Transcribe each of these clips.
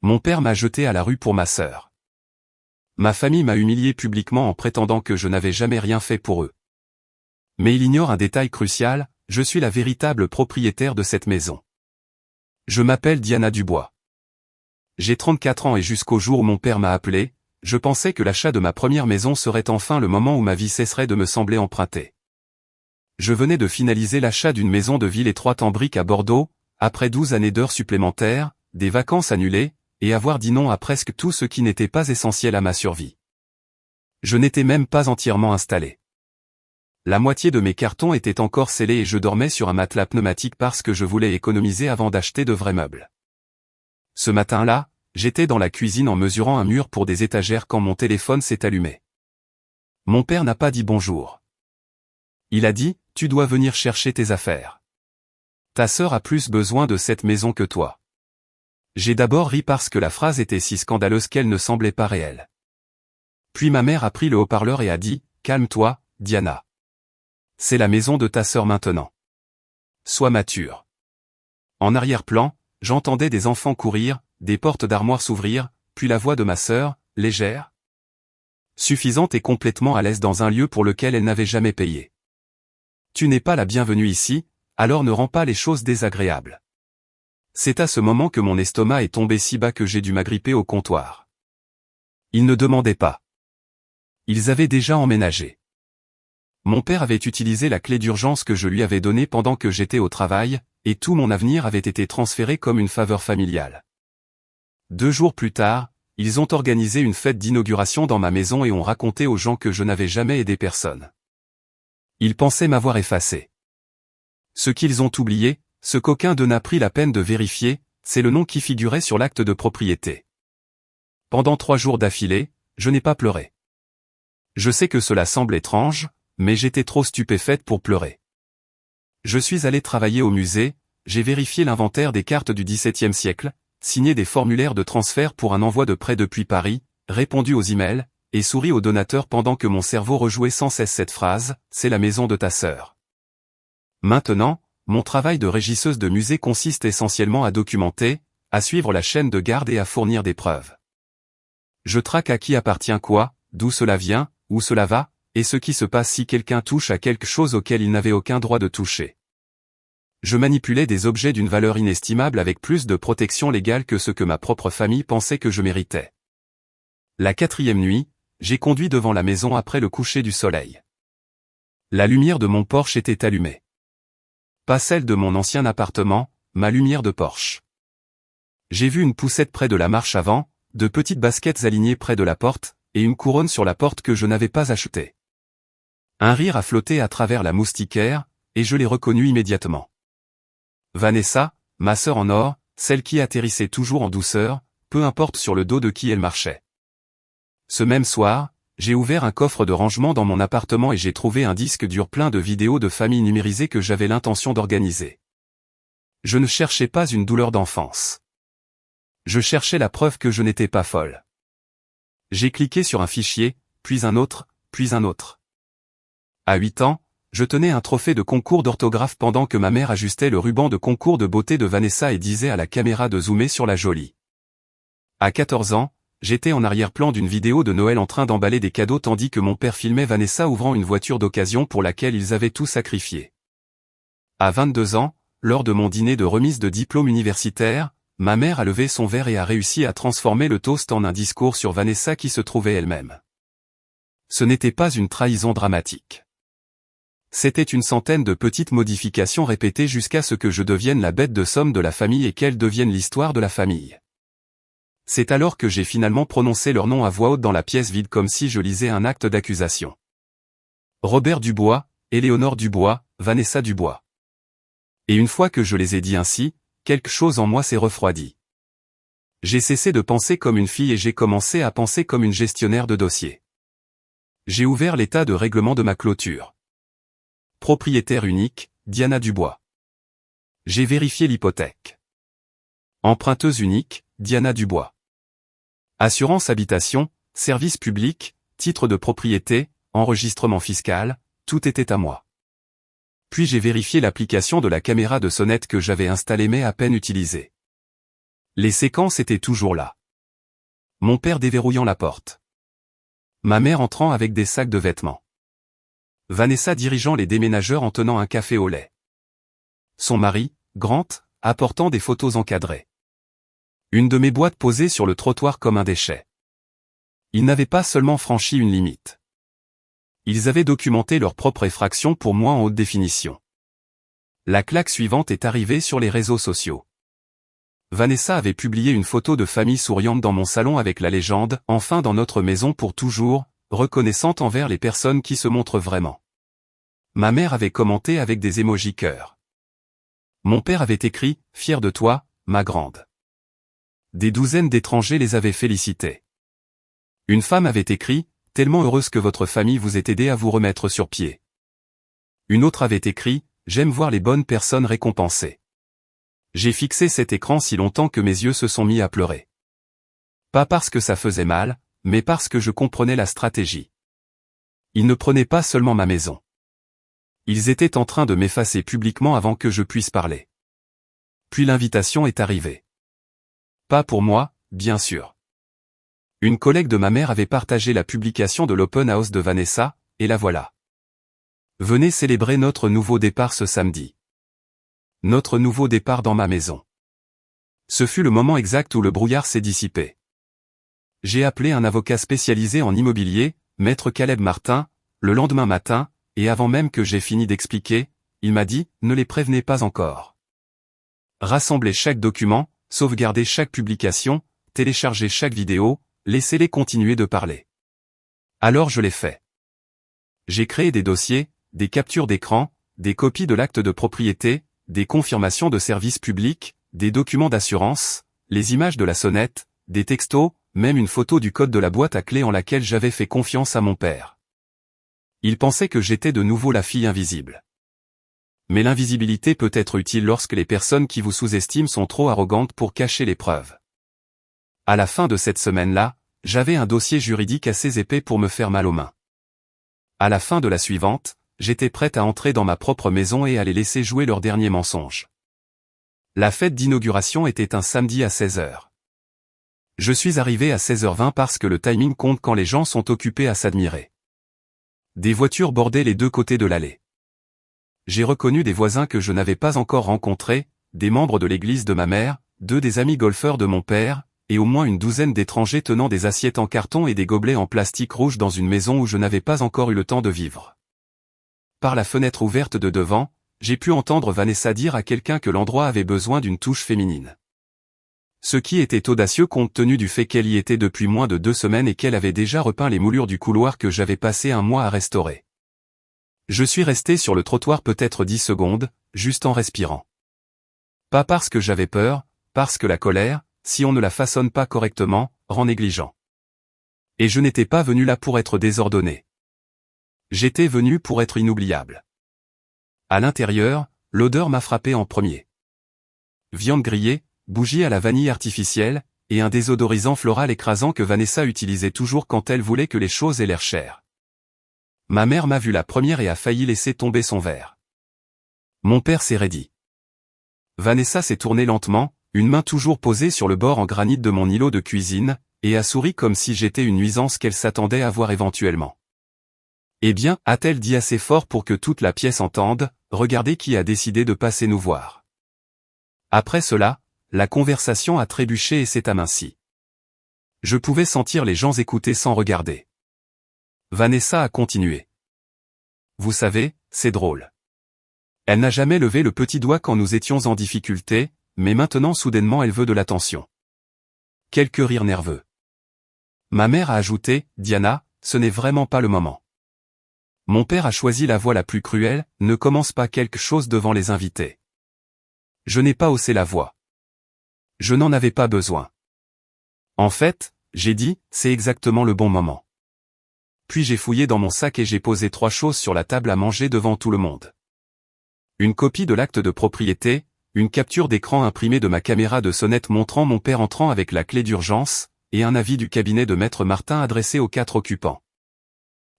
Mon père m'a jeté à la rue pour ma sœur. Ma famille m'a humilié publiquement en prétendant que je n'avais jamais rien fait pour eux. Mais il ignore un détail crucial, je suis la véritable propriétaire de cette maison. Je m'appelle Diana Dubois. J'ai 34 ans et jusqu'au jour où mon père m'a appelé, je pensais que l'achat de ma première maison serait enfin le moment où ma vie cesserait de me sembler empruntée. Je venais de finaliser l'achat d'une maison de ville étroite en briques à Bordeaux, après 12 années d'heures supplémentaires, des vacances annulées, et avoir dit non à presque tout ce qui n'était pas essentiel à ma survie. Je n'étais même pas entièrement installé. La moitié de mes cartons étaient encore scellés et je dormais sur un matelas pneumatique parce que je voulais économiser avant d'acheter de vrais meubles. Ce matin-là, j'étais dans la cuisine en mesurant un mur pour des étagères quand mon téléphone s'est allumé. Mon père n'a pas dit bonjour. Il a dit, tu dois venir chercher tes affaires. Ta sœur a plus besoin de cette maison que toi. J'ai d'abord ri parce que la phrase était si scandaleuse qu'elle ne semblait pas réelle. Puis ma mère a pris le haut-parleur et a dit, calme-toi, Diana. C'est la maison de ta sœur maintenant. Sois mature. En arrière-plan, j'entendais des enfants courir, des portes d'armoire s'ouvrir, puis la voix de ma sœur, légère, suffisante et complètement à l'aise dans un lieu pour lequel elle n'avait jamais payé. Tu n'es pas la bienvenue ici, alors ne rends pas les choses désagréables. C'est à ce moment que mon estomac est tombé si bas que j'ai dû m'agripper au comptoir. Ils ne demandaient pas. Ils avaient déjà emménagé. Mon père avait utilisé la clé d'urgence que je lui avais donnée pendant que j'étais au travail, et tout mon avenir avait été transféré comme une faveur familiale. 2 jours plus tard, ils ont organisé une fête d'inauguration dans ma maison et ont raconté aux gens que je n'avais jamais aidé personne. Ils pensaient m'avoir effacé. Ce qu'ils ont oublié, ce qu'aucun d'eux n'a pris la peine de vérifier, c'est le nom qui figurait sur l'acte de propriété. Pendant 3 jours d'affilée, je n'ai pas pleuré. Je sais que cela semble étrange, mais j'étais trop stupéfaite pour pleurer. Je suis allé travailler au musée, j'ai vérifié l'inventaire des cartes du XVIIe siècle, signé des formulaires de transfert pour un envoi de prêt depuis Paris, répondu aux emails, et souri aux donateurs pendant que mon cerveau rejouait sans cesse cette phrase, c'est la maison de ta sœur. Maintenant, mon travail de régisseuse de musée consiste essentiellement à documenter, à suivre la chaîne de garde et à fournir des preuves. Je traque à qui appartient quoi, d'où cela vient, où cela va, et ce qui se passe si quelqu'un touche à quelque chose auquel il n'avait aucun droit de toucher. Je manipulais des objets d'une valeur inestimable avec plus de protection légale que ce que ma propre famille pensait que je méritais. La 4e nuit, j'ai conduit devant la maison après le coucher du soleil. La lumière de mon Porsche était allumée. Pas celle de mon ancien appartement, ma lumière de Porsche. J'ai vu une poussette près de la marche avant, de petites baskets alignées près de la porte, et une couronne sur la porte que je n'avais pas achetée. Un rire a flotté à travers la moustiquaire, et je l'ai reconnu immédiatement. Vanessa, ma sœur en or, celle qui atterrissait toujours en douceur, peu importe sur le dos de qui elle marchait. Ce même soir, j'ai ouvert un coffre de rangement dans mon appartement et j'ai trouvé un disque dur plein de vidéos de famille numérisées que j'avais l'intention d'organiser. Je ne cherchais pas une douleur d'enfance. Je cherchais la preuve que je n'étais pas folle. J'ai cliqué sur un fichier, puis un autre, puis un autre. À 8 ans, je tenais un trophée de concours d'orthographe pendant que ma mère ajustait le ruban de concours de beauté de Vanessa et disait à la caméra de zoomer sur la jolie. À 14 ans, j'étais en arrière-plan d'une vidéo de Noël en train d'emballer des cadeaux tandis que mon père filmait Vanessa ouvrant une voiture d'occasion pour laquelle ils avaient tout sacrifié. À 22 ans, lors de mon dîner de remise de diplôme universitaire, ma mère a levé son verre et a réussi à transformer le toast en un discours sur Vanessa qui se trouvait elle-même. Ce n'était pas une trahison dramatique. C'était une centaine de petites modifications répétées jusqu'à ce que je devienne la bête de somme de la famille et qu'elle devienne l'histoire de la famille. C'est alors que j'ai finalement prononcé leur nom à voix haute dans la pièce vide comme si je lisais un acte d'accusation. Robert Dubois, Éléonore Dubois, Vanessa Dubois. Et une fois que je les ai dit ainsi, quelque chose en moi s'est refroidi. J'ai cessé de penser comme une fille et j'ai commencé à penser comme une gestionnaire de dossier. J'ai ouvert l'état de règlement de ma clôture. Propriétaire unique, Diana Dubois. J'ai vérifié l'hypothèque. Emprunteuse unique, Diana Dubois. Assurance habitation, service public, titre de propriété, enregistrement fiscal, tout était à moi. Puis j'ai vérifié l'application de la caméra de sonnette que j'avais installée mais à peine utilisée. Les séquences étaient toujours là. Mon père déverrouillant la porte. Ma mère entrant avec des sacs de vêtements. Vanessa dirigeant les déménageurs en tenant un café au lait. Son mari, Grant, apportant des photos encadrées. Une de mes boîtes posée sur le trottoir comme un déchet. Ils n'avaient pas seulement franchi une limite. Ils avaient documenté leur propre effraction pour moi en haute définition. La claque suivante est arrivée sur les réseaux sociaux. Vanessa avait publié une photo de famille souriante dans mon salon avec la légende « Enfin dans notre maison pour toujours », reconnaissante envers les personnes qui se montrent vraiment. Ma mère avait commenté avec des émojis cœur. Mon père avait écrit « Fier de toi, ma grande ». Des douzaines d'étrangers les avaient félicités. Une femme avait écrit « Tellement heureuse que votre famille vous ait aidé à vous remettre sur pied ». Une autre avait écrit « J'aime voir les bonnes personnes récompensées ». J'ai fixé cet écran si longtemps que mes yeux se sont mis à pleurer. Pas parce que ça faisait mal, mais parce que je comprenais la stratégie. Ils ne prenaient pas seulement ma maison. Ils étaient en train de m'effacer publiquement avant que je puisse parler. Puis l'invitation est arrivée. Pas pour moi, bien sûr. Une collègue de ma mère avait partagé la publication de l'Open House de Vanessa, et la voilà. Venez célébrer notre nouveau départ ce samedi. Notre nouveau départ dans ma maison. Ce fut le moment exact où le brouillard s'est dissipé. J'ai appelé un avocat spécialisé en immobilier, Maître Caleb Martin, le lendemain matin, et avant même que j'aie fini d'expliquer, il m'a dit « Ne les prévenez pas encore. Rassemblez chaque document, sauvegardez chaque publication, téléchargez chaque vidéo, laissez-les continuer de parler. » Alors je l'ai fait. J'ai créé des dossiers, des captures d'écran, des copies de l'acte de propriété, des confirmations de services publics, des documents d'assurance, les images de la sonnette, des textos, même une photo du code de la boîte à clés en laquelle j'avais fait confiance à mon père. Il pensait que j'étais de nouveau la fille invisible. Mais l'invisibilité peut être utile lorsque les personnes qui vous sous-estiment sont trop arrogantes pour cacher les preuves. À la fin de cette semaine-là, j'avais un dossier juridique assez épais pour me faire mal aux mains. À la fin de la suivante, j'étais prête à entrer dans ma propre maison et à les laisser jouer leur dernier mensonge. La fête d'inauguration était un samedi à 16h. Je suis arrivé à 16h20 parce que le timing compte quand les gens sont occupés à s'admirer. Des voitures bordaient les deux côtés de l'allée. J'ai reconnu des voisins que je n'avais pas encore rencontrés, des membres de l'église de ma mère, deux des amis golfeurs de mon père, et au moins une douzaine d'étrangers tenant des assiettes en carton et des gobelets en plastique rouge dans une maison où je n'avais pas encore eu le temps de vivre. Par la fenêtre ouverte de devant, j'ai pu entendre Vanessa dire à quelqu'un que l'endroit avait besoin d'une touche féminine. Ce qui était audacieux compte tenu du fait qu'elle y était depuis moins de 2 semaines et qu'elle avait déjà repeint les moulures du couloir que j'avais passé un mois à restaurer. Je suis resté sur le trottoir peut-être 10 secondes, juste en respirant. Pas parce que j'avais peur, parce que la colère, si on ne la façonne pas correctement, rend négligent. Et je n'étais pas venu là pour être désordonné. J'étais venu pour être inoubliable. À l'intérieur, l'odeur m'a frappé en premier. Viande grillée, bougie à la vanille artificielle, et un désodorisant floral écrasant que Vanessa utilisait toujours quand elle voulait que les choses aient l'air chères. Ma mère m'a vu la première et a failli laisser tomber son verre. Mon père s'est raidi. Vanessa s'est tournée lentement, une main toujours posée sur le bord en granit de mon îlot de cuisine, et a souri comme si j'étais une nuisance qu'elle s'attendait à voir éventuellement. Eh bien, a-t-elle dit assez fort pour que toute la pièce entende, regardez qui a décidé de passer nous voir. Après cela, la conversation a trébuché et s'est amincie. Je pouvais sentir les gens écouter sans regarder. Vanessa a continué. Vous savez, c'est drôle. Elle n'a jamais levé le petit doigt quand nous étions en difficulté, mais maintenant soudainement elle veut de l'attention. Quelques rires nerveux. Ma mère a ajouté, Diana, ce n'est vraiment pas le moment. Mon père a choisi la voix la plus cruelle, ne commence pas quelque chose devant les invités. Je n'ai pas haussé la voix. Je n'en avais pas besoin. En fait, j'ai dit, c'est exactement le bon moment. Puis j'ai fouillé dans mon sac et j'ai posé 3 choses sur la table à manger devant tout le monde. Une copie de l'acte de propriété, une capture d'écran imprimée de ma caméra de sonnette montrant mon père entrant avec la clé d'urgence, et un avis du cabinet de Maître Martin adressé aux 4 occupants.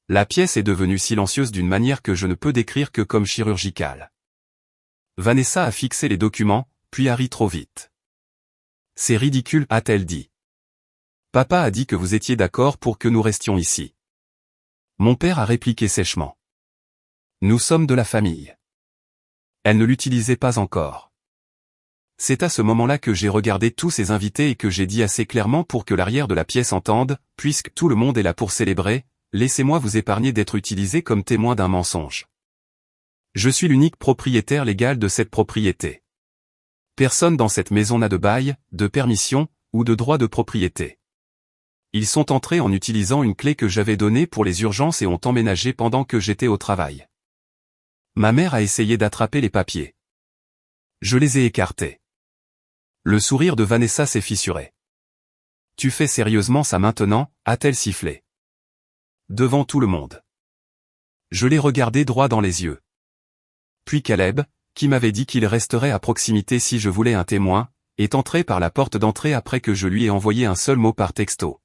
La pièce est devenue silencieuse d'une manière que je ne peux décrire que comme chirurgicale. Vanessa a fixé les documents, puis a ri trop vite. C'est ridicule, a-t-elle dit. Papa a dit que vous étiez d'accord pour que nous restions ici. Mon père a répliqué sèchement. Nous sommes de la famille. Elle ne l'utilisait pas encore. C'est à ce moment-là que j'ai regardé tous ces invités et que j'ai dit assez clairement pour que l'arrière de la pièce entende, puisque tout le monde est là pour célébrer, laissez-moi vous épargner d'être utilisé comme témoin d'un mensonge. Je suis l'unique propriétaire légal de cette propriété. Personne dans cette maison n'a de bail, de permission, ou de droit de propriété. Ils sont entrés en utilisant une clé que j'avais donnée pour les urgences et ont emménagé pendant que j'étais au travail. Ma mère a essayé d'attraper les papiers. Je les ai écartés. Le sourire de Vanessa s'est fissuré. Tu fais sérieusement ça maintenant, a-t-elle sifflé. Devant tout le monde. Je l'ai regardé droit dans les yeux. Puis Caleb, qui m'avait dit qu'il resterait à proximité si je voulais un témoin, est entré par la porte d'entrée après que je lui ai envoyé un seul mot par texto.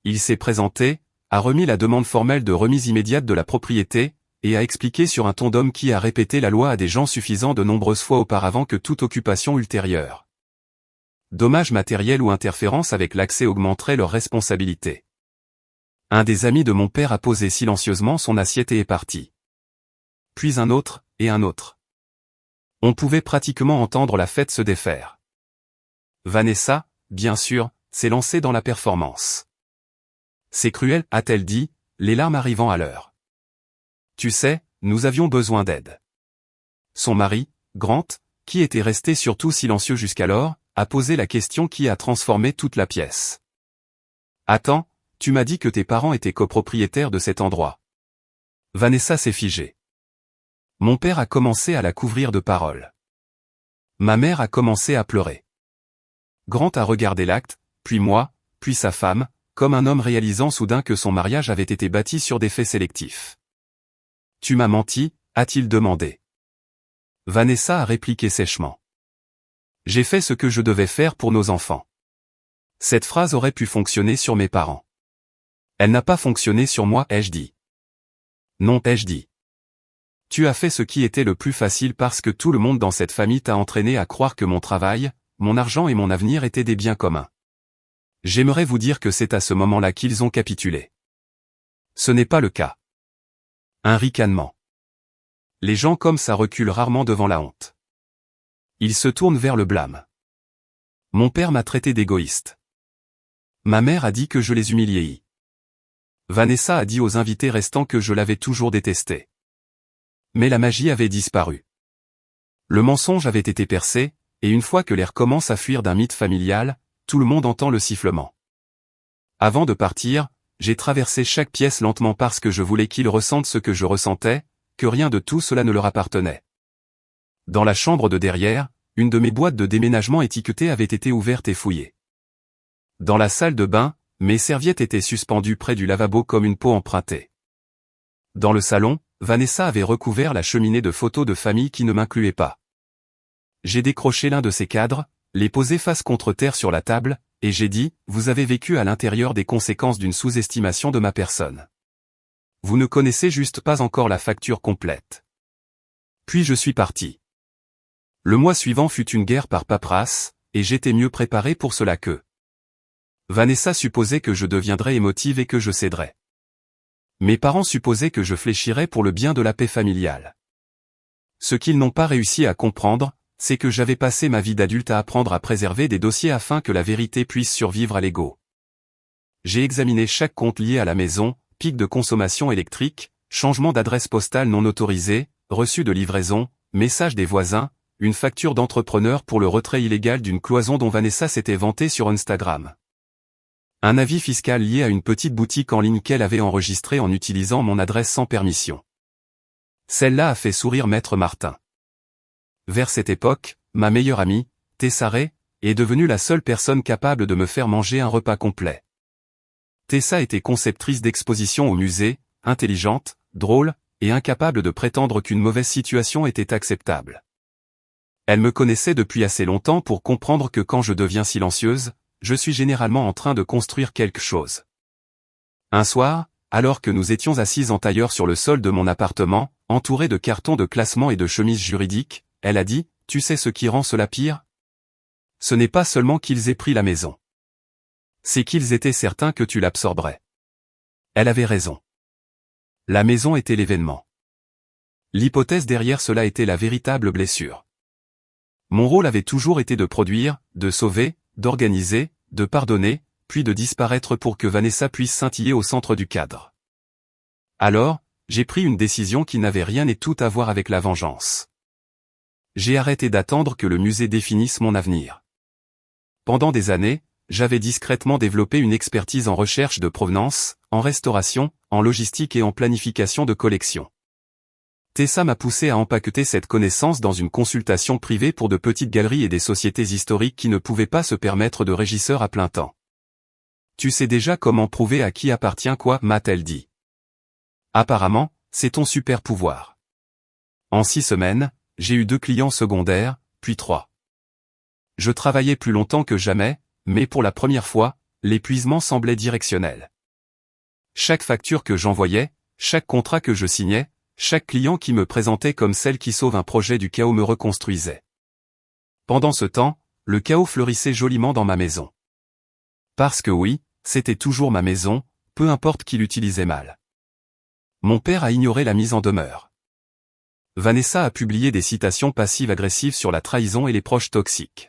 Il s'est présenté, a remis la demande formelle de remise immédiate de la propriété, et a expliqué sur un ton d'homme qui a répété la loi à des gens suffisant de nombreuses fois auparavant que toute occupation ultérieure. Dommages matériels ou interférence avec l'accès augmenterait leur responsabilité. Un des amis de mon père a posé silencieusement son assiette et est parti. Puis un autre, et un autre. On pouvait pratiquement entendre la fête se défaire. Vanessa, bien sûr, s'est lancée dans la performance. C'est cruel, a-t-elle dit, les larmes arrivant à l'heure. Tu sais, nous avions besoin d'aide. Son mari, Grant, qui était resté surtout silencieux jusqu'alors, a posé la question qui a transformé toute la pièce. Attends, tu m'as dit que tes parents étaient copropriétaires de cet endroit. Vanessa s'est figée. Mon père a commencé à la couvrir de paroles. Ma mère a commencé à pleurer. Grant a regardé l'acte, puis moi, puis sa femme, comme un homme réalisant soudain que son mariage avait été bâti sur des faits sélectifs. Tu m'as menti, a-t-il demandé. Vanessa a répliqué sèchement. J'ai fait ce que je devais faire pour nos enfants. Cette phrase aurait pu fonctionner sur mes parents. Elle n'a pas fonctionné sur moi, ai-je dit. Non, ai-je dit. Tu as fait ce qui était le plus facile parce que tout le monde dans cette famille t'a entraîné à croire que mon travail, mon argent et mon avenir étaient des biens communs. J'aimerais vous dire que c'est à ce moment-là qu'ils ont capitulé. Ce n'est pas le cas. Un ricanement. Les gens comme ça reculent rarement devant la honte. Ils se tournent vers le blâme. Mon père m'a traité d'égoïste. Ma mère a dit que je les humiliais. Vanessa a dit aux invités restants que je l'avais toujours détesté. Mais la magie avait disparu. Le mensonge avait été percé, et une fois que l'air commence à fuir d'un mythe familial, tout le monde entend le sifflement. Avant de partir, j'ai traversé chaque pièce lentement parce que je voulais qu'ils ressentent ce que je ressentais, que rien de tout cela ne leur appartenait. Dans la chambre de derrière, une de mes boîtes de déménagement étiquetées avait été ouverte et fouillée. Dans la salle de bain, mes serviettes étaient suspendues près du lavabo comme une peau empruntée. Dans le salon, Vanessa avait recouvert la cheminée de photos de famille qui ne m'incluaient pas. J'ai décroché l'un de ces cadres, les posé face contre terre sur la table, et j'ai dit, vous avez vécu à l'intérieur des conséquences d'une sous-estimation de ma personne. Vous ne connaissez juste pas encore la facture complète. Puis je suis parti. Le mois suivant fut une guerre par paperasse, et j'étais mieux préparé pour cela que. Vanessa supposait que je deviendrais émotive et que je céderais. Mes parents supposaient que je fléchirais pour le bien de la paix familiale. Ce qu'ils n'ont pas réussi à comprendre, c'est que j'avais passé ma vie d'adulte à apprendre à préserver des dossiers afin que la vérité puisse survivre à l'ego. J'ai examiné chaque compte lié à la maison, pic de consommation électrique, changement d'adresse postale non autorisé, reçu de livraison, message des voisins, une facture d'entrepreneur pour le retrait illégal d'une cloison dont Vanessa s'était vantée sur Instagram. Un avis fiscal lié à une petite boutique en ligne qu'elle avait enregistrée en utilisant mon adresse sans permission. Celle-là a fait sourire Maître Martin. Vers cette époque, ma meilleure amie, Tessa Ray, est devenue la seule personne capable de me faire manger un repas complet. Tessa était conceptrice d'expositions au musée, intelligente, drôle, et incapable de prétendre qu'une mauvaise situation était acceptable. Elle me connaissait depuis assez longtemps pour comprendre que quand je deviens silencieuse, je suis généralement en train de construire quelque chose. Un soir, alors que nous étions assises en tailleur sur le sol de mon appartement, entourés de cartons de classement et de chemises juridiques, elle a dit, tu sais ce qui rend cela pire ? ce n'est pas seulement qu'ils aient pris la maison. C'est qu'ils étaient certains que tu l'absorberais. Elle avait raison. La maison était l'événement. L'hypothèse derrière cela était la véritable blessure. Mon rôle avait toujours été de produire, de sauver, d'organiser, de pardonner, puis de disparaître pour que Vanessa puisse scintiller au centre du cadre. Alors, j'ai pris une décision qui n'avait rien et tout à voir avec la vengeance. J'ai arrêté d'attendre que le musée définisse mon avenir. Pendant des années, j'avais discrètement développé une expertise en recherche de provenance, en restauration, en logistique et en planification de collection. Tessa m'a poussé à empaqueter cette connaissance dans une consultation privée pour de petites galeries et des sociétés historiques qui ne pouvaient pas se permettre de régisseur à plein temps. Tu sais déjà comment prouver à qui appartient quoi, m'a-t-elle dit. Apparemment, c'est ton super pouvoir. En 6 semaines, j'ai eu 2 clients secondaires, puis 3. Je travaillais plus longtemps que jamais, mais pour la première fois, l'épuisement semblait directionnel. Chaque facture que j'envoyais, chaque contrat que je signais, chaque client qui me présentait comme celle qui sauve un projet du chaos me reconstruisait. Pendant ce temps, le chaos fleurissait joliment dans ma maison. Parce que oui, c'était toujours ma maison, peu importe qui l'utilisait mal. Mon père a ignoré la mise en demeure. Vanessa a publié des citations passives-agressives sur la trahison et les proches toxiques.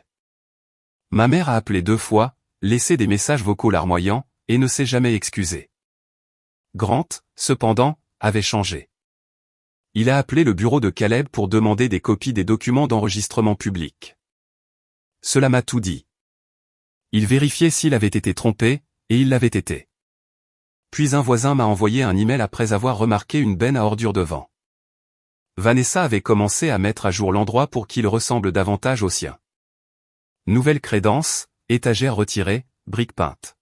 Ma mère a appelé 2 fois, laissé des messages vocaux larmoyants, et ne s'est jamais excusée. Grant, cependant, avait changé. Il a appelé le bureau de Caleb pour demander des copies des documents d'enregistrement public. Cela m'a tout dit. Il vérifiait s'il avait été trompé, et il l'avait été. Puis un voisin m'a envoyé un email après avoir remarqué une benne à ordures devant. Vanessa avait commencé à mettre à jour l'endroit pour qu'il ressemble davantage au sien. Nouvelle crédence, étagère retirée, briques peintes.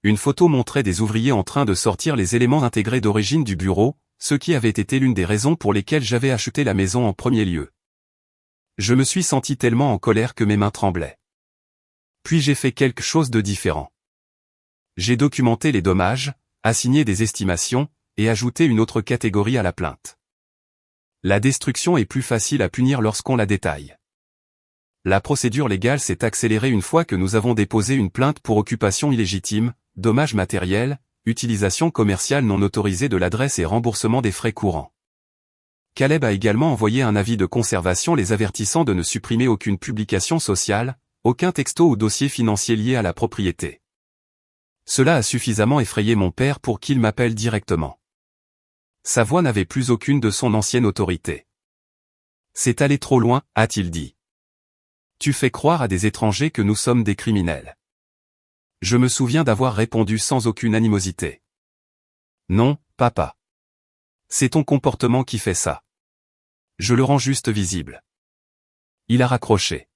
Une photo montrait des ouvriers en train de sortir les éléments intégrés d'origine du bureau, ce qui avait été l'une des raisons pour lesquelles j'avais acheté la maison en premier lieu. Je me suis senti tellement en colère que mes mains tremblaient. Puis j'ai fait quelque chose de différent. J'ai documenté les dommages, assigné des estimations, et ajouté une autre catégorie à la plainte. La destruction est plus facile à punir lorsqu'on la détaille. La procédure légale s'est accélérée une fois que nous avons déposé une plainte pour occupation illégitime, dommages matériels, utilisation commerciale non autorisée de l'adresse et remboursement des frais courants. Caleb a également envoyé un avis de conservation les avertissant de ne supprimer aucune publication sociale, aucun texto ou dossier financier lié à la propriété. Cela a suffisamment effrayé mon père pour qu'il m'appelle directement. Sa voix n'avait plus aucune de son ancienne autorité. C'est allé trop loin, a-t-il dit. Tu fais croire à des étrangers que nous sommes des criminels. Je me souviens d'avoir répondu sans aucune animosité. Non, papa. C'est ton comportement qui fait ça. Je le rends juste visible. Il a raccroché.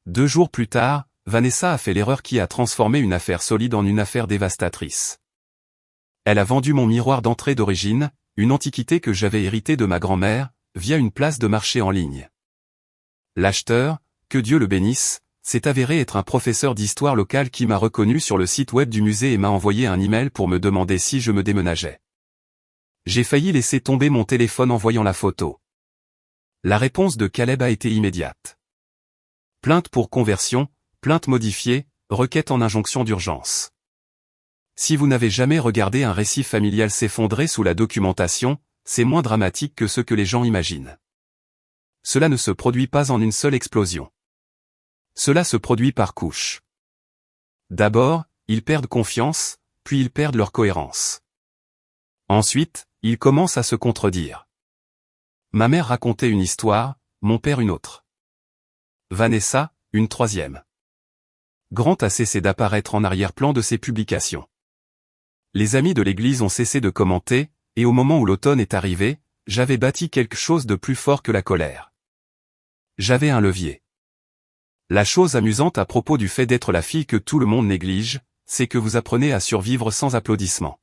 2 jours plus tard, Vanessa a fait l'erreur qui a transformé une affaire solide en une affaire dévastatrice. Elle a vendu mon miroir d'entrée d'origine, une antiquité que j'avais héritée de ma grand-mère, via une place de marché en ligne. L'acheteur, que Dieu le bénisse, s'est avéré être un professeur d'histoire locale qui m'a reconnu sur le site web du musée et m'a envoyé un email pour me demander si je me déménageais. J'ai failli laisser tomber mon téléphone en voyant la photo. La réponse de Caleb a été immédiate. Plainte pour conversion, plainte modifiée, requête en injonction d'urgence. Si vous n'avez jamais regardé un récit familial s'effondrer sous la documentation, c'est moins dramatique que ce que les gens imaginent. Cela ne se produit pas en une seule explosion. Cela se produit par couches. D'abord, ils perdent confiance, puis ils perdent leur cohérence. Ensuite, ils commencent à se contredire. Ma mère racontait une histoire, mon père une autre. Vanessa, une troisième. Grant a cessé d'apparaître en arrière-plan de ses publications. Les amis de l'église ont cessé de commenter, et au moment où l'automne est arrivé, j'avais bâti quelque chose de plus fort que la colère. J'avais un levier. La chose amusante à propos du fait d'être la fille que tout le monde néglige, c'est que vous apprenez à survivre sans applaudissements.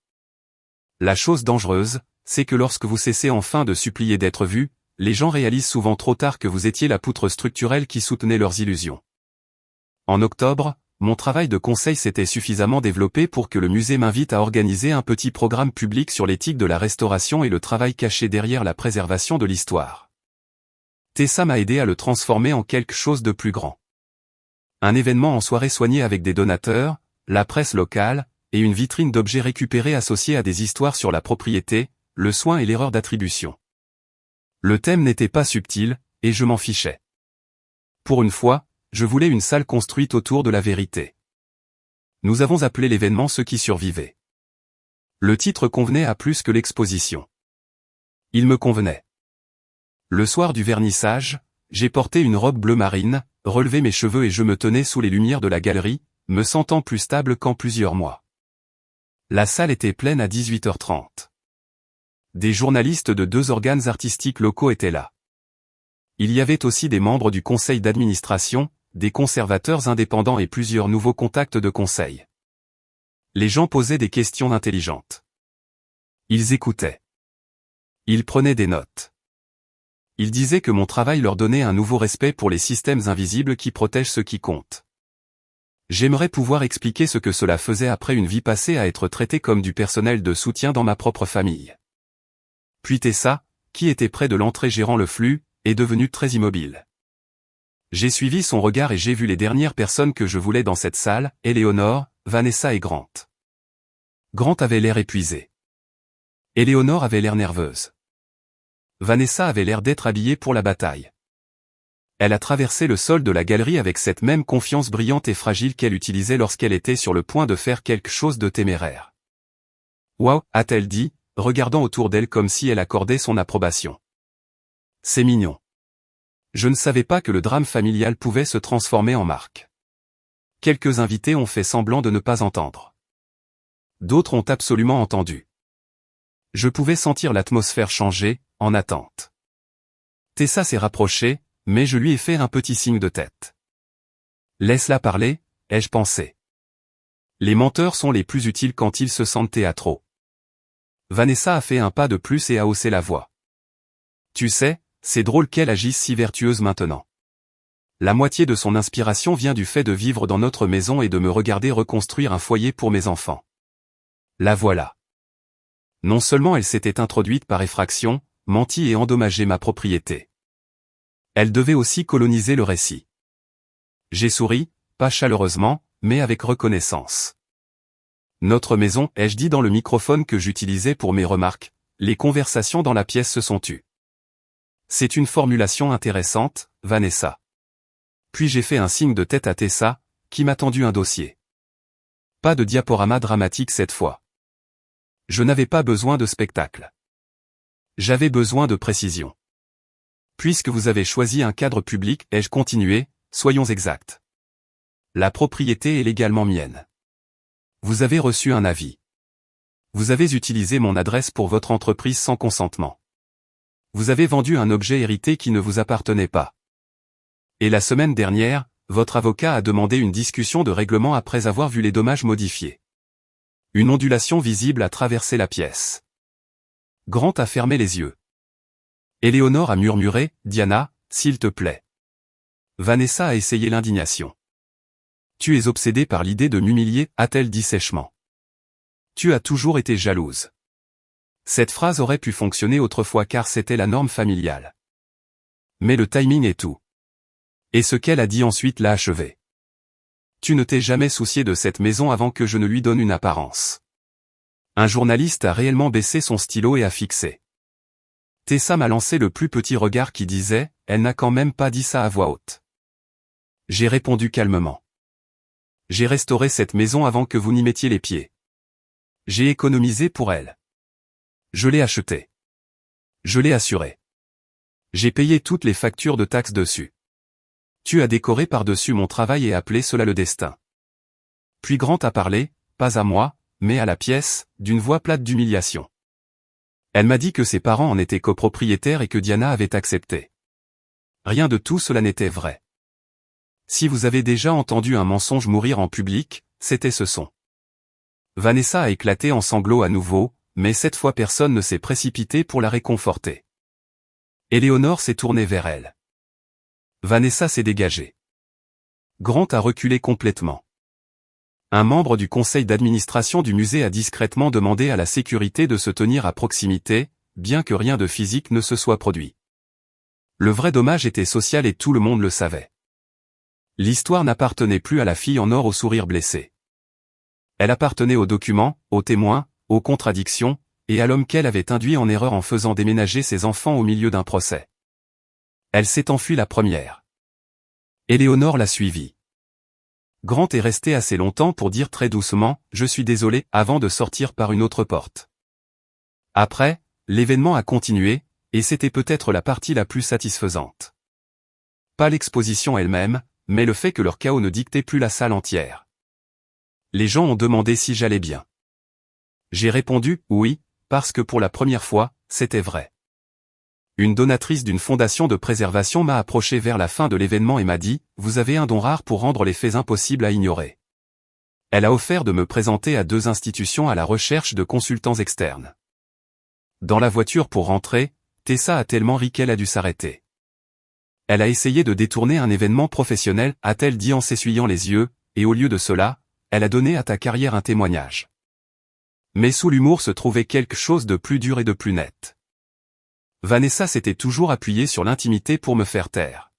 La chose dangereuse, c'est que lorsque vous cessez enfin de supplier d'être vu, les gens réalisent souvent trop tard que vous étiez la poutre structurelle qui soutenait leurs illusions. En octobre, mon travail de conseil s'était suffisamment développé pour que le musée m'invite à organiser un petit programme public sur l'éthique de la restauration et le travail caché derrière la préservation de l'histoire. Tessa m'a aidé à le transformer en quelque chose de plus grand. Un événement en soirée soigné avec des donateurs, la presse locale, et une vitrine d'objets récupérés associés à des histoires sur la propriété, le soin et l'erreur d'attribution. Le thème n'était pas subtil, et je m'en fichais. Pour une fois, je voulais une salle construite autour de la vérité. Nous avons appelé l'événement Ce qui survivait. Le titre convenait à plus que l'exposition. Il me convenait. Le soir du vernissage, j'ai porté une robe bleu marine, relevé mes cheveux et je me tenais sous les lumières de la galerie, me sentant plus stable qu'en plusieurs mois. La salle était pleine à 18h30. Des journalistes de 2 organes artistiques locaux étaient là. Il y avait aussi des membres du conseil d'administration, des conservateurs indépendants et plusieurs nouveaux contacts de conseil. Les gens posaient des questions intelligentes. Ils écoutaient. Ils prenaient des notes. Ils disaient que mon travail leur donnait un nouveau respect pour les systèmes invisibles qui protègent ceux qui comptent. J'aimerais pouvoir expliquer ce que cela faisait après une vie passée à être traité comme du personnel de soutien dans ma propre famille. Puis Tessa, qui était près de l'entrée gérant le flux, est devenue très immobile. J'ai suivi son regard et j'ai vu les dernières personnes que je voulais dans cette salle, Éléonore, Vanessa et Grant. Grant avait l'air épuisé. Éléonore avait l'air nerveuse. Vanessa avait l'air d'être habillée pour la bataille. Elle a traversé le sol de la galerie avec cette même confiance brillante et fragile qu'elle utilisait lorsqu'elle était sur le point de faire quelque chose de téméraire. « Waouh » a-t-elle dit, regardant autour d'elle comme si elle accordait son approbation. « C'est mignon. Je ne savais pas que le drame familial pouvait se transformer en marque. » Quelques invités ont fait semblant de ne pas entendre. D'autres ont absolument entendu. Je pouvais sentir l'atmosphère changer, en attente. Tessa s'est rapprochée, mais je lui ai fait un petit signe de tête. « Laisse-la parler », ai-je pensé. Les menteurs sont les plus utiles quand ils se sentent théâtraux. Vanessa a fait un pas de plus et a haussé la voix. « Tu sais, c'est drôle qu'elle agisse si vertueuse maintenant. La moitié de son inspiration vient du fait de vivre dans notre maison et de me regarder reconstruire un foyer pour mes enfants. La voilà. Non seulement elle s'était introduite par effraction, menti et endommagé ma propriété. Elle devait aussi coloniser le récit. J'ai souri, pas chaleureusement, mais avec reconnaissance. Notre maison, ai-je dit dans le microphone que j'utilisais pour mes remarques, les conversations dans la pièce se sont tues. C'est une formulation intéressante, Vanessa. Puis j'ai fait un signe de tête à Tessa, qui m'a tendu un dossier. Pas de diaporama dramatique cette fois. Je n'avais pas besoin de spectacle. J'avais besoin de précision. Puisque vous avez choisi un cadre public, ai-je continué, soyons exacts. La propriété est légalement mienne. Vous avez reçu un avis. Vous avez utilisé mon adresse pour votre entreprise sans consentement. Vous avez vendu un objet hérité qui ne vous appartenait pas. Et la semaine dernière, votre avocat a demandé une discussion de règlement après avoir vu les dommages modifiés. Une ondulation visible a traversé la pièce. Grant a fermé les yeux. Éléonore a murmuré, « Diana, s'il te plaît. » Vanessa a essayé l'indignation. « Tu es obsédée par l'idée de m'humilier » a-t-elle dit sèchement. « Tu as toujours été jalouse. » Cette phrase aurait pu fonctionner autrefois car c'était la norme familiale. Mais le timing est tout. Et ce qu'elle a dit ensuite l'a achevé. Tu ne t'es jamais soucié de cette maison avant que je ne lui donne une apparence. Un journaliste a réellement baissé son stylo et a fixé. Tessa m'a lancé le plus petit regard qui disait, elle n'a quand même pas dit ça à voix haute. J'ai répondu calmement. J'ai restauré cette maison avant que vous n'y mettiez les pieds. J'ai économisé pour elle. Je l'ai achetée. Je l'ai assurée. J'ai payé toutes les factures de taxes dessus. Tu as décoré par-dessus mon travail et appelé cela le destin. Puis Grant a parlé, pas à moi, mais à la pièce, d'une voix plate d'humiliation. Elle m'a dit que ses parents en étaient copropriétaires et que Diana avait accepté. Rien de tout cela n'était vrai. Si vous avez déjà entendu un mensonge mourir en public, c'était ce son. Vanessa a éclaté en sanglots à nouveau, mais cette fois personne ne s'est précipité pour la réconforter. Éléonore s'est tournée vers elle. Vanessa s'est dégagée. Grant a reculé complètement. Un membre du conseil d'administration du musée a discrètement demandé à la sécurité de se tenir à proximité, bien que rien de physique ne se soit produit. Le vrai dommage était social et tout le monde le savait. L'histoire n'appartenait plus à la fille en or au sourire blessé. Elle appartenait aux documents, aux témoins, aux contradictions, et à l'homme qu'elle avait induit en erreur en faisant déménager ses enfants au milieu d'un procès. Elle s'est enfuie la première. Éléonore l'a suivie. Grant est resté assez longtemps pour dire très doucement « Je suis désolé » avant de sortir par une autre porte. Après, l'événement a continué, et c'était peut-être la partie la plus satisfaisante. Pas l'exposition elle-même, mais le fait que leur chaos ne dictait plus la salle entière. Les gens ont demandé si j'allais bien. J'ai répondu « Oui », parce que pour la première fois, c'était vrai. Une donatrice d'une fondation de préservation m'a approché vers la fin de l'événement et m'a dit « Vous avez un don rare pour rendre les faits impossibles à ignorer ». Elle a offert de me présenter à 2 institutions à la recherche de consultants externes. Dans la voiture pour rentrer, Tessa a tellement ri qu'elle a dû s'arrêter. Elle a essayé de détourner un événement professionnel, a-t-elle dit en s'essuyant les yeux, et au lieu de cela, elle a donné à ta carrière un témoignage. Mais sous l'humour se trouvait quelque chose de plus dur et de plus net. Vanessa s'était toujours appuyée sur l'intimité pour me faire taire.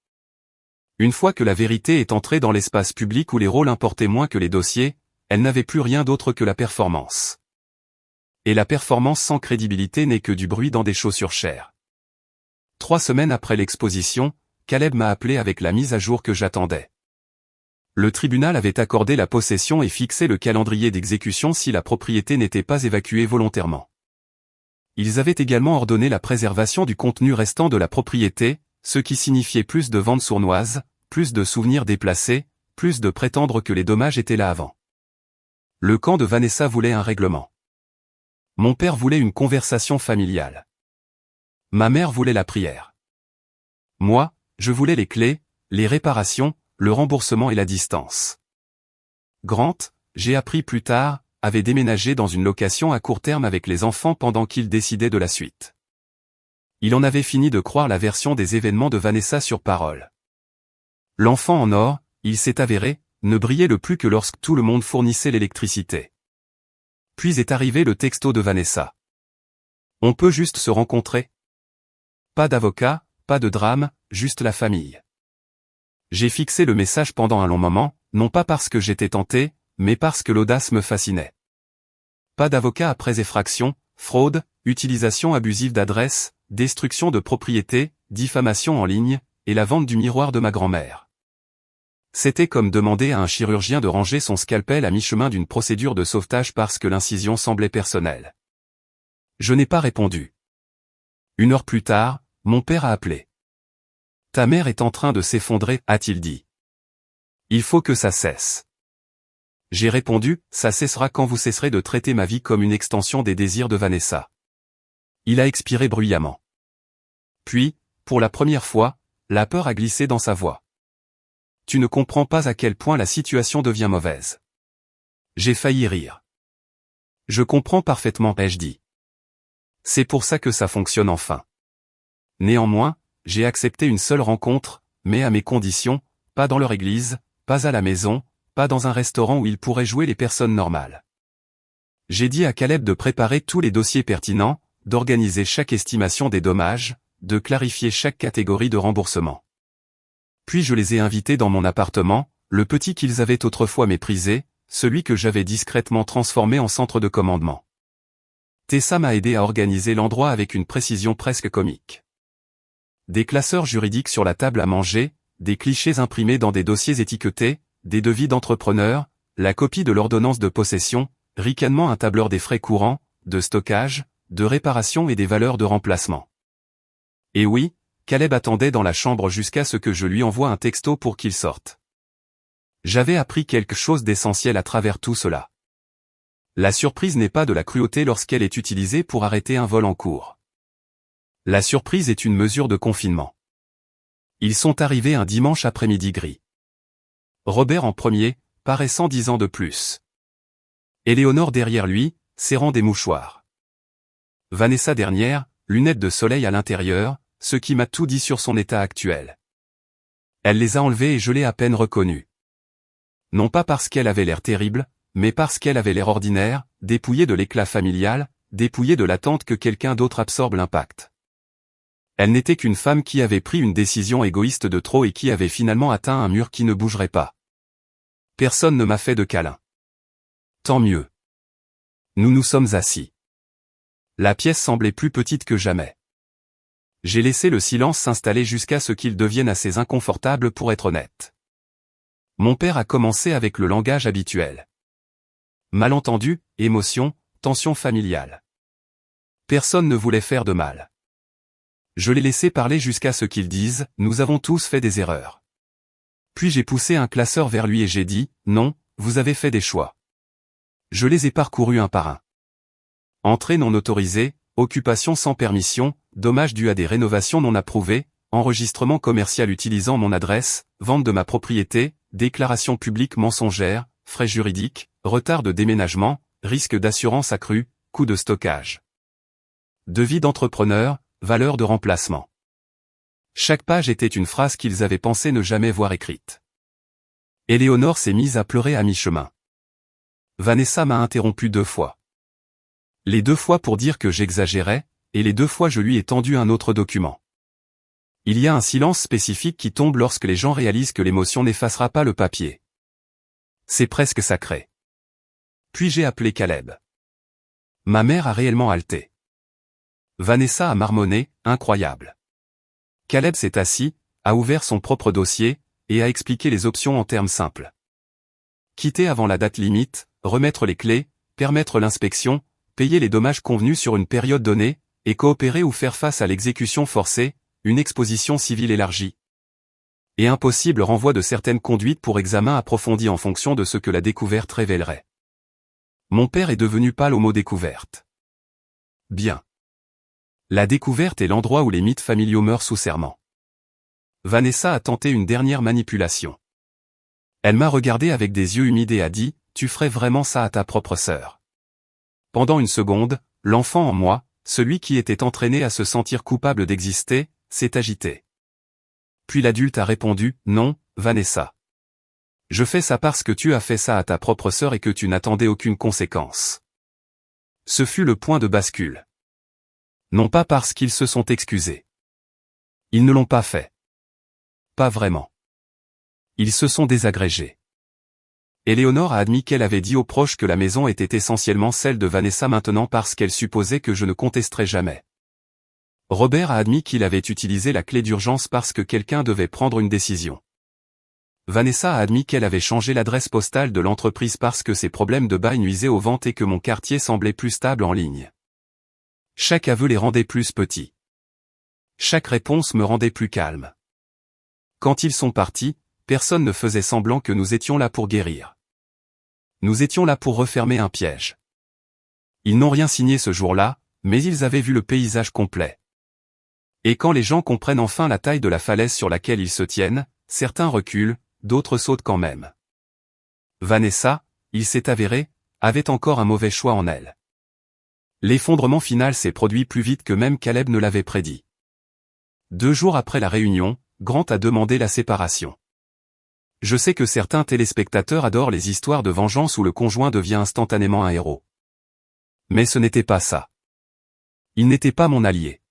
Une fois que la vérité est entrée dans l'espace public où les rôles importaient moins que les dossiers, elle n'avait plus rien d'autre que la performance. Et la performance sans crédibilité n'est que du bruit dans des chaussures chères. 3 semaines après l'exposition, Caleb m'a appelé avec la mise à jour que j'attendais. Le tribunal avait accordé la possession et fixé le calendrier d'exécution si la propriété n'était pas évacuée volontairement. Ils avaient également ordonné la préservation du contenu restant de la propriété, ce qui signifiait plus de ventes sournoises, plus de souvenirs déplacés, plus de prétendre que les dommages étaient là avant. Le camp de Vanessa voulait un règlement. Mon père voulait une conversation familiale. Ma mère voulait la prière. Moi, je voulais les clés, les réparations, le remboursement et la distance. Grant, j'ai appris plus tard, avait déménagé dans une location à court terme avec les enfants pendant qu'il décidait de la suite. Il en avait fini de croire la version des événements de Vanessa sur parole. L'enfant en or, il s'est avéré, ne brillait le plus que lorsque tout le monde fournissait l'électricité. Puis est arrivé le texto de Vanessa. On peut juste se rencontrer. Pas d'avocat, pas de drame, juste la famille. J'ai fixé le message pendant un long moment, non pas parce que j'étais tenté, mais parce que l'audace me fascinait. Pas d'avocat après effraction, fraude, utilisation abusive d'adresse, destruction de propriété, diffamation en ligne, et la vente du miroir de ma grand-mère. C'était comme demander à un chirurgien de ranger son scalpel à mi-chemin d'une procédure de sauvetage parce que l'incision semblait personnelle. Je n'ai pas répondu. 1 heure plus tard, mon père a appelé. Ta mère est en train de s'effondrer, a-t-il dit. Il faut que ça cesse. J'ai répondu, ça cessera quand vous cesserez de traiter ma vie comme une extension des désirs de Vanessa. Il a expiré bruyamment. Puis, pour la première fois, la peur a glissé dans sa voix. Tu ne comprends pas à quel point la situation devient mauvaise. J'ai failli rire. Je comprends parfaitement, ai-je dit. C'est pour ça que ça fonctionne enfin. Néanmoins, j'ai accepté une seule rencontre, mais à mes conditions, pas dans leur église, pas à la maison, pas dans un restaurant où ils pourraient jouer les personnes normales. J'ai dit à Caleb de préparer tous les dossiers pertinents, d'organiser chaque estimation des dommages, de clarifier chaque catégorie de remboursement. Puis je les ai invités dans mon appartement, le petit qu'ils avaient autrefois méprisé, celui que j'avais discrètement transformé en centre de commandement. Tessa m'a aidé à organiser l'endroit avec une précision presque comique. Des classeurs juridiques sur la table à manger, des clichés imprimés dans des dossiers étiquetés, des devis d'entrepreneurs, la copie de l'ordonnance de possession, ricanement un tableur des frais courants, de stockage, de réparation et des valeurs de remplacement. Et oui, Caleb attendait dans la chambre jusqu'à ce que je lui envoie un texto pour qu'il sorte. J'avais appris quelque chose d'essentiel à travers tout cela. La surprise n'est pas de la cruauté lorsqu'elle est utilisée pour arrêter un vol en cours. La surprise est une mesure de confinement. Ils sont arrivés un dimanche après-midi gris. Robert en premier, paraissant 10 ans de plus. Éléonore derrière lui, serrant des mouchoirs. Vanessa dernière, lunettes de soleil à l'intérieur, ce qui m'a tout dit sur son état actuel. Elle les a enlevées et je l'ai à peine reconnue. Non pas parce qu'elle avait l'air terrible, mais parce qu'elle avait l'air ordinaire, dépouillée de l'éclat familial, dépouillée de l'attente que quelqu'un d'autre absorbe l'impact. Elle n'était qu'une femme qui avait pris une décision égoïste de trop et qui avait finalement atteint un mur qui ne bougerait pas. Personne ne m'a fait de câlin. Tant mieux. Nous nous sommes assis. La pièce semblait plus petite que jamais. J'ai laissé le silence s'installer jusqu'à ce qu'il devienne assez inconfortable pour être honnête. Mon père a commencé avec le langage habituel. Malentendu, émotion, tension familiale. Personne ne voulait faire de mal. Je l'ai laissé parler jusqu'à ce qu'il dise « Nous avons tous fait des erreurs ». Puis j'ai poussé un classeur vers lui et j'ai dit « Non, vous avez fait des choix ». Je les ai parcourus un par un. Entrée non autorisée, occupation sans permission, dommages dus à des rénovations non approuvées, enregistrement commercial utilisant mon adresse, vente de ma propriété, déclaration publique mensongère, frais juridiques, retard de déménagement, risque d'assurance accru, coût de stockage. Devis d'entrepreneur, valeur de remplacement. Chaque page était une phrase qu'ils avaient pensé ne jamais voir écrite. Éléonore s'est mise à pleurer à mi-chemin. Vanessa m'a interrompu 2 fois. Les 2 fois pour dire que j'exagérais, et les 2 fois je lui ai tendu un autre document. Il y a un silence spécifique qui tombe lorsque les gens réalisent que l'émotion n'effacera pas le papier. C'est presque sacré. Puis j'ai appelé Caleb. Ma mère a réellement haleté. Vanessa a marmonné, incroyable. Caleb s'est assis, a ouvert son propre dossier, et a expliqué les options en termes simples. Quitter avant la date limite, remettre les clés, permettre l'inspection, payer les dommages convenus sur une période donnée, et coopérer ou faire face à l'exécution forcée, une exposition civile élargie. Et un possible renvoi de certaines conduites pour examen approfondi en fonction de ce que la découverte révélerait. Mon père est devenu pâle au mot découverte. Bien. La découverte est l'endroit où les mythes familiaux meurent sous serment. Vanessa a tenté une dernière manipulation. Elle m'a regardé avec des yeux humides et a dit « Tu ferais vraiment ça à ta propre sœur ». Pendant une seconde, l'enfant en moi, celui qui était entraîné à se sentir coupable d'exister, s'est agité. Puis l'adulte a répondu « Non, Vanessa. Je fais ça parce que tu as fait ça à ta propre sœur et que tu n'attendais aucune conséquence. » Ce fut le point de bascule. Non pas parce qu'ils se sont excusés. Ils ne l'ont pas fait. Pas vraiment. Ils se sont désagrégés. Éléonore a admis qu'elle avait dit aux proches que la maison était essentiellement celle de Vanessa maintenant parce qu'elle supposait que je ne contesterais jamais. Robert a admis qu'il avait utilisé la clé d'urgence parce que quelqu'un devait prendre une décision. Vanessa a admis qu'elle avait changé l'adresse postale de l'entreprise parce que ses problèmes de bail nuisaient aux ventes et que mon quartier semblait plus stable en ligne. Chaque aveu les rendait plus petits. Chaque réponse me rendait plus calme. Quand ils sont partis, personne ne faisait semblant que nous étions là pour guérir. Nous étions là pour refermer un piège. Ils n'ont rien signé ce jour-là, mais ils avaient vu le paysage complet. Et quand les gens comprennent enfin la taille de la falaise sur laquelle ils se tiennent, certains reculent, d'autres sautent quand même. Vanessa, il s'est avéré, avait encore un mauvais choix en elle. L'effondrement final s'est produit plus vite que même Caleb ne l'avait prédit. 2 jours après la réunion, Grant a demandé la séparation. Je sais que certains téléspectateurs adorent les histoires de vengeance où le conjoint devient instantanément un héros. Mais ce n'était pas ça. Il n'était pas mon allié.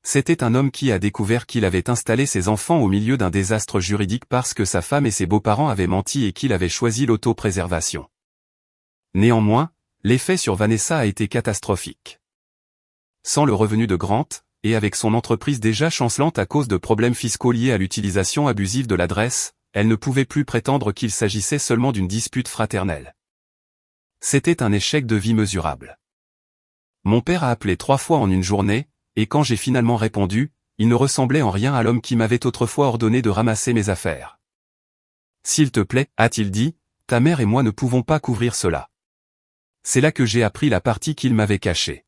C'était un homme qui a découvert qu'il avait installé ses enfants au milieu d'un désastre juridique parce que sa femme et ses beaux-parents avaient menti et qu'il avait choisi l'autopréservation. Néanmoins, l'effet sur Vanessa a été catastrophique. Sans le revenu de Grant, et avec son entreprise déjà chancelante à cause de problèmes fiscaux liés à l'utilisation abusive de l'adresse, elle ne pouvait plus prétendre qu'il s'agissait seulement d'une dispute fraternelle. C'était un échec de vie mesurable. Mon père a appelé 3 fois en une journée, et quand j'ai finalement répondu, il ne ressemblait en rien à l'homme qui m'avait autrefois ordonné de ramasser mes affaires. « S'il te plaît, a-t-il dit, ta mère et moi ne pouvons pas couvrir cela. » C'est là que j'ai appris la partie qu'il m'avait cachée.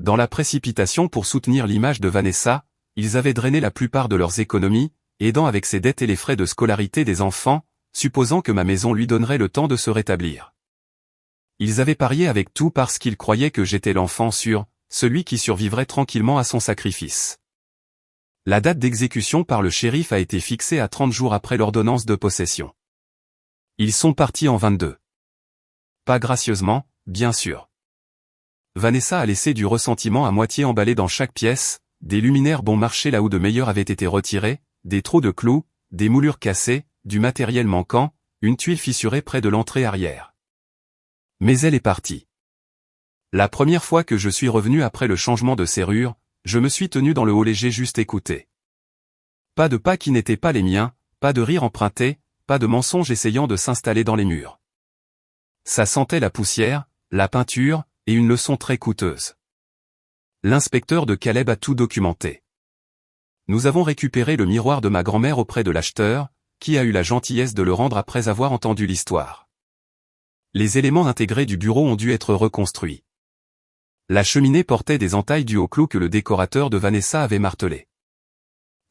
Dans la précipitation pour soutenir l'image de Vanessa, ils avaient drainé la plupart de leurs économies, aidant avec ses dettes et les frais de scolarité des enfants, supposant que ma maison lui donnerait le temps de se rétablir. Ils avaient parié avec tout parce qu'ils croyaient que j'étais l'enfant sûr, celui qui survivrait tranquillement à son sacrifice. La date d'exécution par le shérif a été fixée à 30 jours après l'ordonnance de possession. Ils sont partis en 22. Pas gracieusement, bien sûr. Vanessa a laissé du ressentiment à moitié emballé dans chaque pièce, des luminaires bon marché là où de meilleurs avaient été retirés, des trous de clous, des moulures cassées, du matériel manquant, une tuile fissurée près de l'entrée arrière. Mais elle est partie. La première fois que je suis revenu après le changement de serrure, je me suis tenu dans le hall et j'ai juste écouté. Pas de pas qui n'étaient pas les miens, pas de rire emprunté, pas de mensonges essayant de s'installer dans les murs. Ça sentait la poussière, la peinture, et une leçon très coûteuse. L'inspecteur de Caleb a tout documenté. Nous avons récupéré le miroir de ma grand-mère auprès de l'acheteur, qui a eu la gentillesse de le rendre après avoir entendu l'histoire. Les éléments intégrés du bureau ont dû être reconstruits. La cheminée portait des entailles dues au clou que le décorateur de Vanessa avait martelé.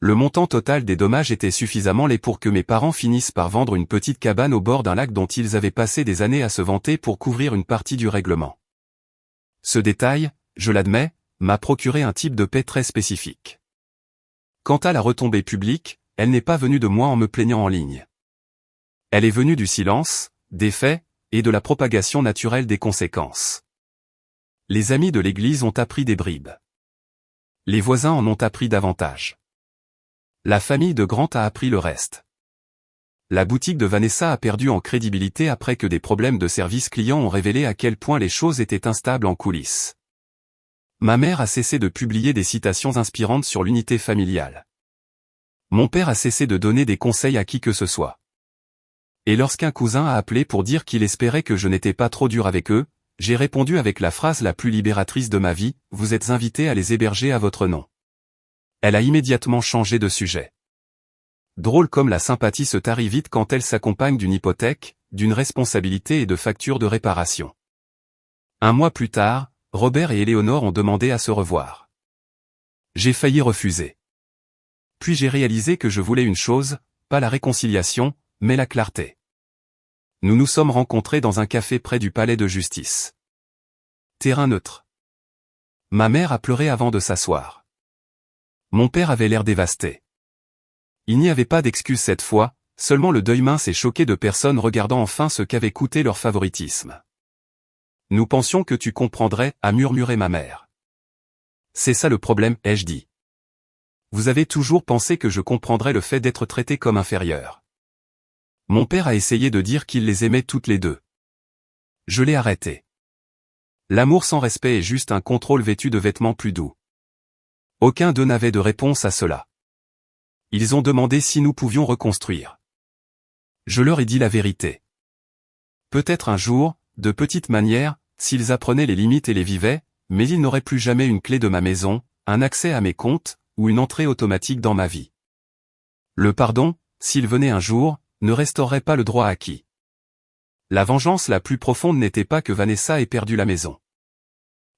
Le montant total des dommages était suffisamment laid pour que mes parents finissent par vendre une petite cabane au bord d'un lac dont ils avaient passé des années à se vanter pour couvrir une partie du règlement. Ce détail, je l'admets, m'a procuré un type de paix très spécifique. Quant à la retombée publique, elle n'est pas venue de moi en me plaignant en ligne. Elle est venue du silence, des faits, et de la propagation naturelle des conséquences. Les amis de l'église ont appris des bribes. Les voisins en ont appris davantage. La famille de Grant a appris le reste. La boutique de Vanessa a perdu en crédibilité après que des problèmes de service client ont révélé à quel point les choses étaient instables en coulisses. Ma mère a cessé de publier des citations inspirantes sur l'unité familiale. Mon père a cessé de donner des conseils à qui que ce soit. Et lorsqu'un cousin a appelé pour dire qu'il espérait que je n'étais pas trop dur avec eux, j'ai répondu avec la phrase la plus libératrice de ma vie, « Vous êtes invités à les héberger à votre nom ». Elle a immédiatement changé de sujet. Drôle comme la sympathie se tarit vite quand elle s'accompagne d'une hypothèque, d'une responsabilité et de factures de réparation. Un mois plus tard, Robert et Éléonore ont demandé à se revoir. J'ai failli refuser. Puis j'ai réalisé que je voulais une chose, pas la réconciliation, mais la clarté. Nous nous sommes rencontrés dans un café près du palais de justice. Terrain neutre. Ma mère a pleuré avant de s'asseoir. Mon père avait l'air dévasté. Il n'y avait pas d'excuse cette fois, seulement le deuil mince et choqué de personnes regardant enfin ce qu'avait coûté leur favoritisme. Nous pensions que tu comprendrais, a murmuré ma mère. C'est ça le problème, ai-je dit. Vous avez toujours pensé que je comprendrais le fait d'être traité comme inférieur. Mon père a essayé de dire qu'il les aimait toutes les deux. Je l'ai arrêté. L'amour sans respect est juste un contrôle vêtu de vêtements plus doux. Aucun d'eux n'avait de réponse à cela. Ils ont demandé si nous pouvions reconstruire. Je leur ai dit la vérité. Peut-être un jour, de petite manière, s'ils apprenaient les limites et les vivaient, mais ils n'auraient plus jamais une clé de ma maison, un accès à mes comptes, ou une entrée automatique dans ma vie. Le pardon, s'il venait un jour, ne restaurerait pas le droit acquis. La vengeance la plus profonde n'était pas que Vanessa ait perdu la maison.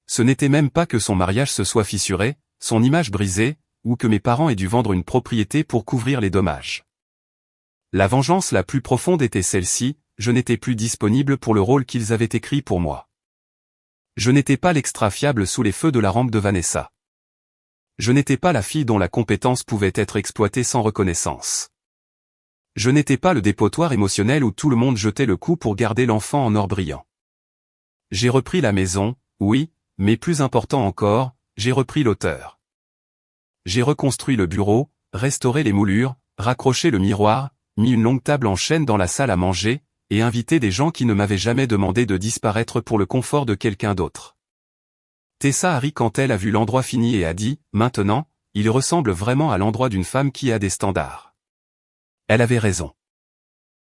Ce n'était même pas que son mariage se soit fissuré, son image brisée, ou que mes parents aient dû vendre une propriété pour couvrir les dommages. La vengeance la plus profonde était celle-ci, je n'étais plus disponible pour le rôle qu'ils avaient écrit pour moi. Je n'étais pas l'extra fiable sous les feux de la rampe de Vanessa. Je n'étais pas la fille dont la compétence pouvait être exploitée sans reconnaissance. Je n'étais pas le dépotoir émotionnel où tout le monde jetait le coup pour garder l'enfant en or brillant. J'ai repris la maison, oui, mais plus important encore, j'ai repris l'auteur. J'ai reconstruit le bureau, restauré les moulures, raccroché le miroir, mis une longue table en chêne dans la salle à manger, et invité des gens qui ne m'avaient jamais demandé de disparaître pour le confort de quelqu'un d'autre. Tessa a ri quand elle a vu l'endroit fini et a dit, maintenant, il ressemble vraiment à l'endroit d'une femme qui a des standards. Elle avait raison.